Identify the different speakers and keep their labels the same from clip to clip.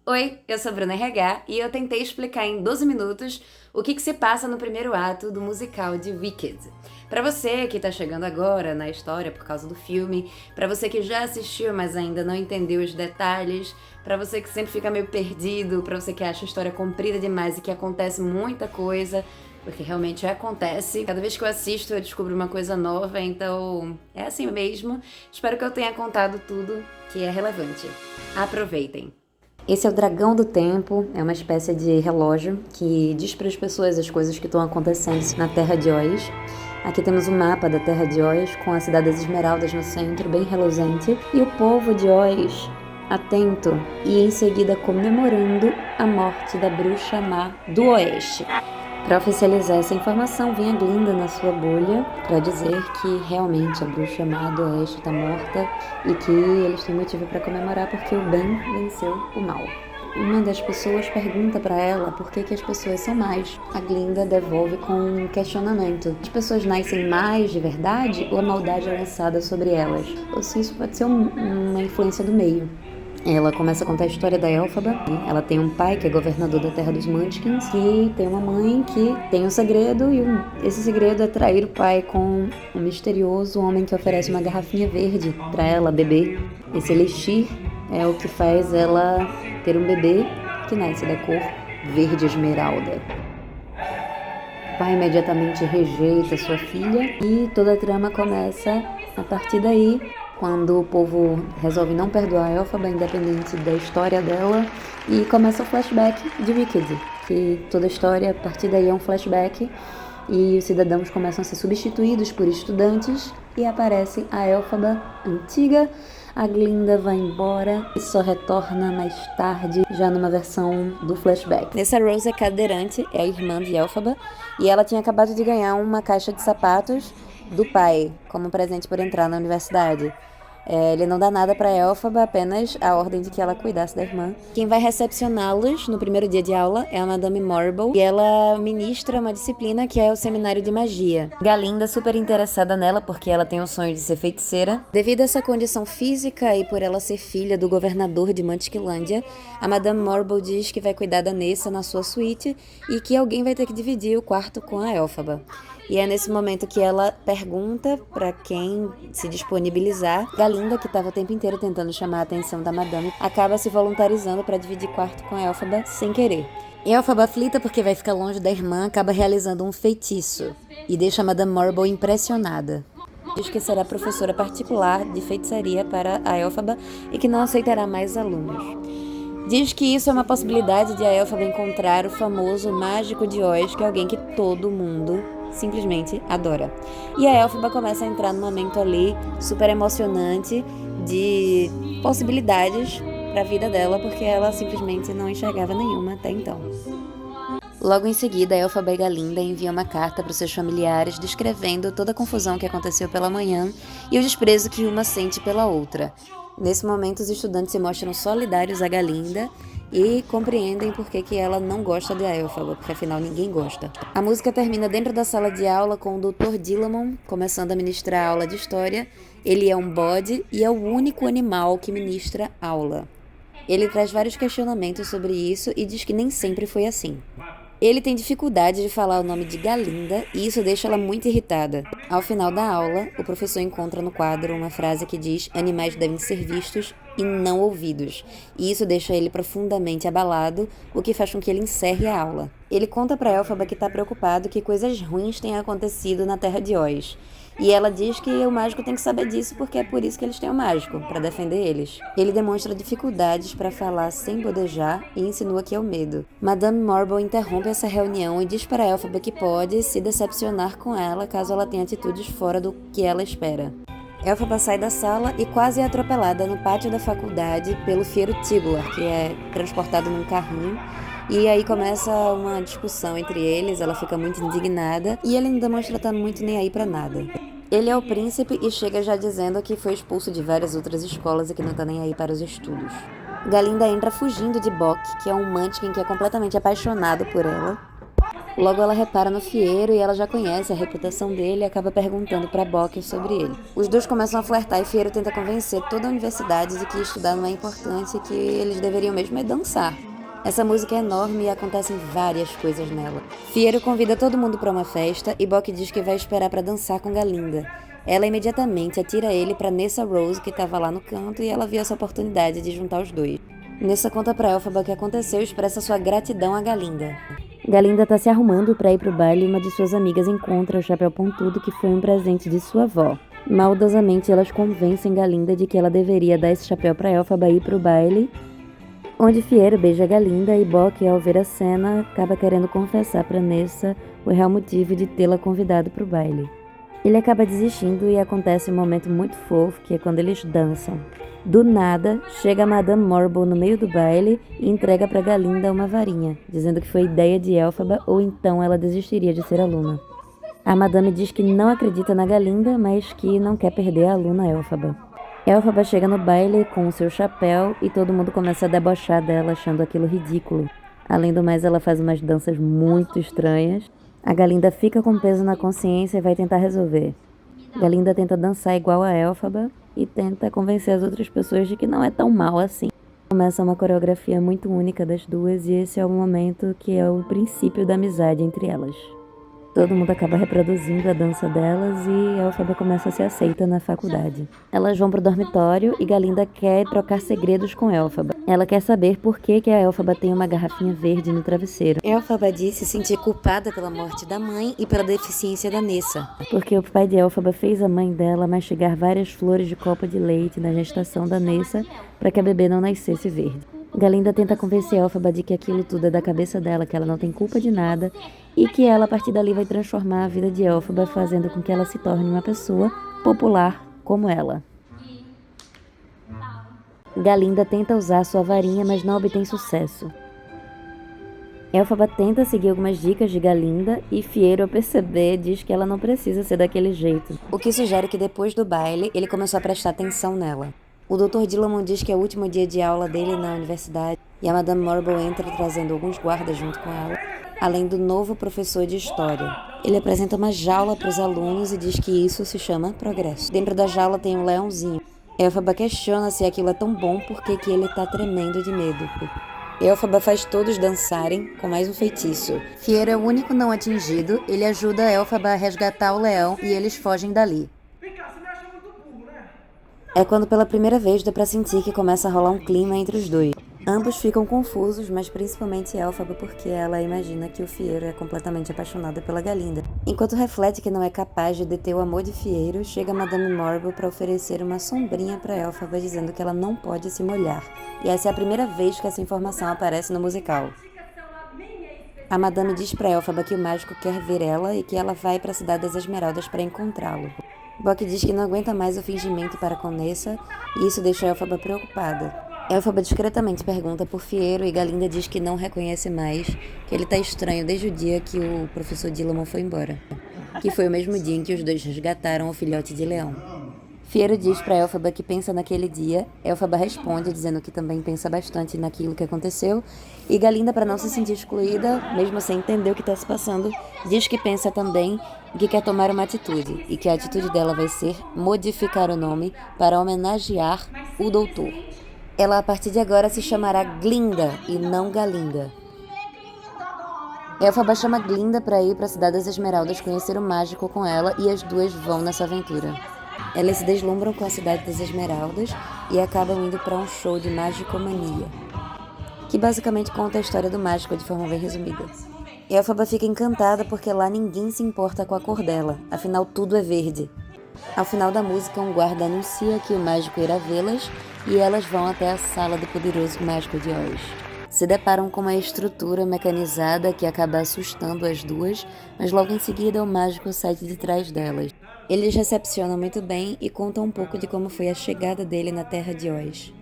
Speaker 1: Oi, eu sou a Bruna RH e eu tentei explicar em 12 minutos o que se passa no primeiro ato do musical de Wicked. Pra você que tá chegando agora na história por causa do filme, pra você que já assistiu mas ainda não entendeu os detalhes, pra você que sempre fica meio perdido, pra você que acha a história comprida demais e que acontece muita coisa, porque realmente acontece. Cada vez que eu assisto eu descubro uma coisa nova, então é assim mesmo. Espero que eu tenha contado tudo que é relevante. Aproveitem! Esse é o Dragão do Tempo, é uma espécie de relógio que diz para as pessoas as coisas que estão acontecendo na Terra de Oz. Aqui temos um mapa da Terra de Oz, com a cidade das Esmeraldas no centro, bem reluzente, e o povo de Oz atento e em seguida comemorando a morte da bruxa má do Oeste. Para oficializar essa informação, vem a Glinda na sua bolha para dizer que realmente a bruxa má do Oeste está morta e que eles têm motivo para comemorar porque o bem venceu o mal. Uma das pessoas pergunta para ela por que as pessoas são más. A Glinda devolve com um questionamento. As pessoas nascem más de verdade ou a maldade é lançada sobre elas? Ou se isso pode ser uma influência do meio. Ela começa a contar a história da Elphaba. Ela tem um pai que é governador da terra dos Munchkins e tem uma mãe que tem um segredo e esse segredo é trair o pai com um misterioso homem que oferece uma garrafinha verde para ela beber. Esse elixir é o que faz ela ter um bebê que nasce da cor verde esmeralda. O pai imediatamente rejeita sua filha e toda a trama começa a partir daí, quando o povo resolve não perdoar a Elphaba, independente da história dela, e começa o flashback de Wicked, que toda a história a partir daí é um flashback, e os cidadãos começam a ser substituídos por estudantes, e aparece a Elphaba antiga. A Glinda vai embora e só retorna mais tarde, já numa versão do flashback. Nessa Rose é cadeirante, é a irmã de Elphaba, e ela tinha acabado de ganhar uma caixa de sapatos do pai, como presente por entrar na universidade. Ele não dá nada para Elphaba, apenas a ordem de que ela cuidasse da irmã. Quem vai recepcioná-los no primeiro dia de aula é a Madame Marble, e ela ministra uma disciplina que é o seminário de magia. Galinda, super interessada nela porque ela tem o sonho de ser feiticeira. Devido a essa condição física e por ela ser filha do governador de Munchkinlândia, a Madame Marble diz que vai cuidar da Nessa na sua suíte e que alguém vai ter que dividir o quarto com a Elphaba. E é nesse momento que ela pergunta para quem se disponibilizar. Galinda, que estava o tempo inteiro tentando chamar a atenção da madame, acaba se voluntarizando para dividir quarto com a Elphaba sem querer. E a Elphaba, aflita porque vai ficar longe da irmã, acaba realizando um feitiço e deixa a Madame Marble impressionada. Diz que será professora particular de feitiçaria para a Elphaba e que não aceitará mais alunos. Diz que isso é uma possibilidade de a Elphaba encontrar o famoso mágico de Oz, que é alguém que todo mundo simplesmente adora. E a Elphaba começa a entrar num momento ali super emocionante de possibilidades para a vida dela, porque ela simplesmente não enxergava nenhuma até então. Logo em seguida, a Elphaba e Galinda enviam uma carta para os seus familiares descrevendo toda a confusão que aconteceu pela manhã e o desprezo que uma sente pela outra. Nesse momento, os estudantes se mostram solidários a Galinda e compreendem por que ela não gosta da Elphaba, porque afinal ninguém gosta. A música termina dentro da sala de aula com o Dr. Dillamon começando a ministrar a aula de história. Ele é um bode e é o único animal que ministra aula. Ele traz vários questionamentos sobre isso e diz que nem sempre foi assim. Ele tem dificuldade de falar o nome de Galinda e isso deixa ela muito irritada. Ao final da aula, o professor encontra no quadro uma frase que diz: animais devem ser vistos e não ouvidos. E isso deixa ele profundamente abalado, o que faz com que ele encerre a aula. Ele conta para Elphaba que está preocupado que coisas ruins tenham acontecido na Terra de Oz. E ela diz que o mágico tem que saber disso porque é por isso que eles têm o mágico, para defender eles. Ele demonstra dificuldades para falar sem bodejar e insinua que é o medo. Madame Marble interrompe essa reunião e diz para Elphaba que pode se decepcionar com ela caso ela tenha atitudes fora do que ela espera. Elphaba sai da sala e quase é atropelada no pátio da faculdade pelo Fiero Tigula, que é transportado num carrinho. E aí começa uma discussão entre eles, ela fica muito indignada e ele não demonstra estar muito nem aí pra nada. Ele é o príncipe e chega já dizendo que foi expulso de várias outras escolas e que não tá nem aí para os estudos. Galinda entra fugindo de Bock, que é um Munchkin que é completamente apaixonado por ela. Logo ela repara no Fiyero e ela já conhece a reputação dele e acaba perguntando pra Boque sobre ele. Os dois começam a flertar e Fiyero tenta convencer toda a universidade de que estudar não é importante e que eles deveriam mesmo é dançar. Essa música é enorme e acontecem várias coisas nela. Fiyero convida todo mundo para uma festa e Boque diz que vai esperar para dançar com Galinda. Ela imediatamente atira ele para Nessa Rose, que estava lá no canto, e ela viu essa oportunidade de juntar os dois. Nessa conta pra Elphaba o que aconteceu e expressa sua gratidão a Galinda. Galinda tá se arrumando para ir pro baile e uma de suas amigas encontra o chapéu pontudo que foi um presente de sua avó. Maldosamente elas convencem Galinda de que ela deveria dar esse chapéu pra Elphaba ir pro baile, onde Fiyero beija Galinda e Boque, ao ver a cena, acaba querendo confessar pra Nessa o real motivo de tê-la convidado pro baile. Ele acaba desistindo e acontece um momento muito fofo, que é quando eles dançam. Do nada, chega a Madame Morble no meio do baile e entrega para Galinda uma varinha, dizendo que foi ideia de Elphaba ou então ela desistiria de ser aluna. A Madame diz que não acredita na Galinda, mas que não quer perder a aluna Elphaba. Elphaba chega no baile com o seu chapéu e todo mundo começa a debochar dela, achando aquilo ridículo. Além do mais, ela faz umas danças muito estranhas. A Galinda fica com peso na consciência e vai tentar resolver. Galinda tenta dançar igual a Elphaba e tenta convencer as outras pessoas de que não é tão mal assim. Começa uma coreografia muito única das duas e esse é o momento que é o princípio da amizade entre elas. Todo mundo acaba reproduzindo a dança delas e Elphaba começa a ser aceita na faculdade. Elas vão pro dormitório e Galinda quer trocar segredos com Elphaba. Ela quer saber por que a Elphaba tem uma garrafinha verde no travesseiro. Elphaba diz se sentir culpada pela morte da mãe e pela deficiência da Nessa, porque o pai de Elphaba fez a mãe dela mastigar várias flores de copa de leite na gestação da Nessa para que a bebê não nascesse verde. Galinda tenta convencer Elphaba de que aquilo tudo é da cabeça dela, que ela não tem culpa de nada e que ela, a partir dali, vai transformar a vida de Elphaba, fazendo com que ela se torne uma pessoa popular como ela. Galinda tenta usar sua varinha, mas não obtém sucesso. Elphaba tenta seguir algumas dicas de Galinda e Fiyero, ao perceber, diz que ela não precisa ser daquele jeito, o que sugere que depois do baile, ele começou a prestar atenção nela. O Dr. Dillamon diz que é o último dia de aula dele na universidade e a Madame Morble entra trazendo alguns guardas junto com ela, além do novo professor de história. Ele apresenta uma jaula para os alunos e diz que isso se chama progresso. Dentro da jaula tem um leãozinho. Elphaba questiona se aquilo é tão bom porque que ele tá tremendo de medo. Elphaba faz todos dançarem com mais um feitiço. Fiyero é o único não atingido, ele ajuda Elphaba a resgatar o leão e eles fogem dali. É quando pela primeira vez dá pra sentir que começa a rolar um clima entre os dois. Ambos ficam confusos, mas principalmente Elphaba porque ela imagina que o Fiyero é completamente apaixonado pela Galinda. Enquanto reflete que não é capaz de deter o amor de Fiyero, chega Madame Morble para oferecer uma sombrinha para Elphaba dizendo que ela não pode se molhar. E essa é a primeira vez que essa informação aparece no musical. A Madame diz para Elphaba que o mágico quer ver ela e que ela vai para a Cidade das Esmeraldas para encontrá-lo. Boque diz que não aguenta mais o fingimento para com Nessa e isso deixa Elphaba preocupada. Elphaba discretamente pergunta por Fiyero e Galinda diz que não reconhece mais, que ele tá estranho desde o dia que o professor Dillamon foi embora, que foi o mesmo dia em que os dois resgataram o filhote de leão. Fiyero diz para Elphaba que pensa naquele dia, Elphaba responde dizendo que também pensa bastante naquilo que aconteceu, e Galinda, para não se sentir excluída, mesmo sem entender o que está se passando, diz que pensa também e que quer tomar uma atitude, e que a atitude dela vai ser modificar o nome para homenagear o doutor. Ela, a partir de agora, se chamará Glinda e não Galinda. Elphaba chama Glinda para ir para a Cidade das Esmeraldas conhecer o mágico com ela e as duas vão nessa aventura. Elas se deslumbram com a Cidade das Esmeraldas e acabam indo para um show de magicomania, que basicamente conta a história do mágico de forma bem resumida. Elphaba fica encantada porque lá ninguém se importa com a cor dela, afinal tudo é verde. Ao final da música, um guarda anuncia que o mágico irá vê-las e elas vão até a sala do poderoso mágico de Oz. Se deparam com uma estrutura mecanizada que acaba assustando as duas, mas logo em seguida o mágico sai de trás delas. Eles recepcionam muito bem e contam um pouco de como foi a chegada dele na Terra de Oz.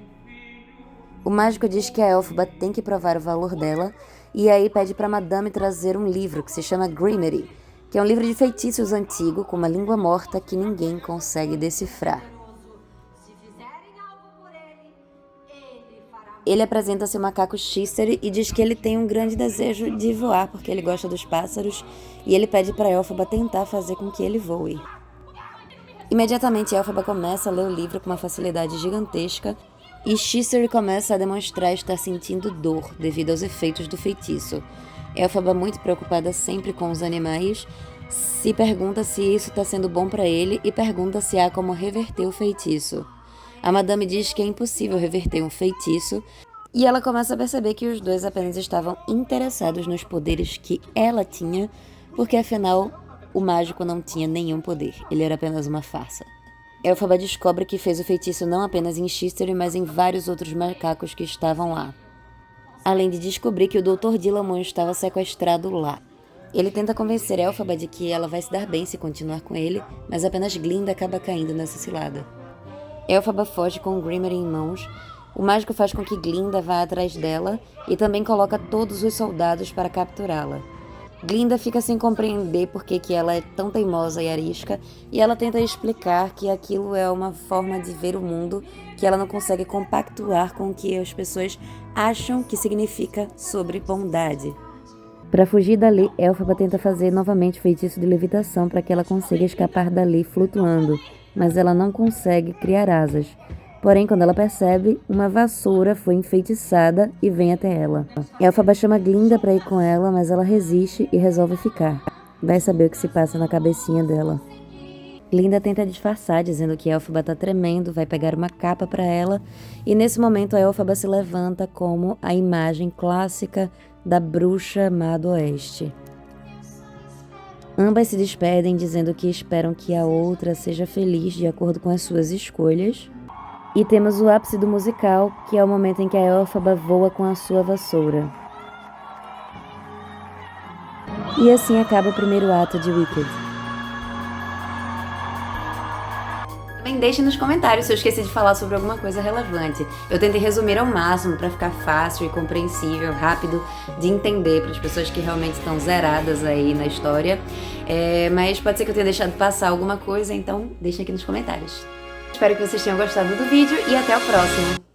Speaker 1: O mágico diz que a Elphaba tem que provar o valor dela e aí pede para Madame trazer um livro que se chama Grimery, que é um livro de feitiços antigo com uma língua morta que ninguém consegue decifrar. Ele apresenta seu macaco Chister e diz que ele tem um grande desejo de voar porque ele gosta dos pássaros e ele pede para Elphaba tentar fazer com que ele voe. Imediatamente, Elphaba começa a ler o livro com uma facilidade gigantesca e Chister começa a demonstrar estar sentindo dor devido aos efeitos do feitiço. Elphaba, muito preocupada sempre com os animais, se pergunta se isso está sendo bom para ele e pergunta se há como reverter o feitiço. A madame diz que é impossível reverter um feitiço e ela começa a perceber que os dois apenas estavam interessados nos poderes que ela tinha, porque afinal o mágico não tinha nenhum poder, ele era apenas uma farsa. Elphaba descobre que fez o feitiço não apenas em Chister, mas em vários outros macacos que estavam lá. Além de descobrir que o Dr. Dilamon estava sequestrado lá. Ele tenta convencer Elphaba de que ela vai se dar bem se continuar com ele, mas apenas Glinda acaba caindo nessa cilada. Elphaba foge com o Grimmer em mãos. O mágico faz com que Glinda vá atrás dela e também coloca todos os soldados para capturá-la. Glinda fica sem compreender por que ela é tão teimosa e arisca, e ela tenta explicar que aquilo é uma forma de ver o mundo que ela não consegue compactuar com o que as pessoas acham que significa sobre bondade. Para fugir dali, Elphaba tenta fazer novamente o feitiço de levitação para que ela consiga escapar dali flutuando, mas ela não consegue criar asas. Porém, quando ela percebe, uma vassoura foi enfeitiçada e vem até ela. Elphaba chama Glinda para ir com ela, mas ela resiste e resolve ficar. Vai saber o que se passa na cabecinha dela. Glinda tenta disfarçar, dizendo que Elphaba tá tremendo, vai pegar uma capa para ela, e nesse momento a Elphaba se levanta como a imagem clássica da bruxa má do oeste. Ambas se despedem, dizendo que esperam que a outra seja feliz de acordo com as suas escolhas. E temos o ápice do musical, que é o momento em que a Elphaba voa com a sua vassoura. E assim acaba o primeiro ato de Wicked. Também deixe nos comentários se eu esqueci de falar sobre alguma coisa relevante. Eu tentei resumir ao máximo para ficar fácil e compreensível, rápido de entender para as pessoas que realmente estão zeradas aí na história. Mas pode ser que eu tenha deixado passar alguma coisa, então deixem aqui nos comentários. Espero que vocês tenham gostado do vídeo e até o próximo!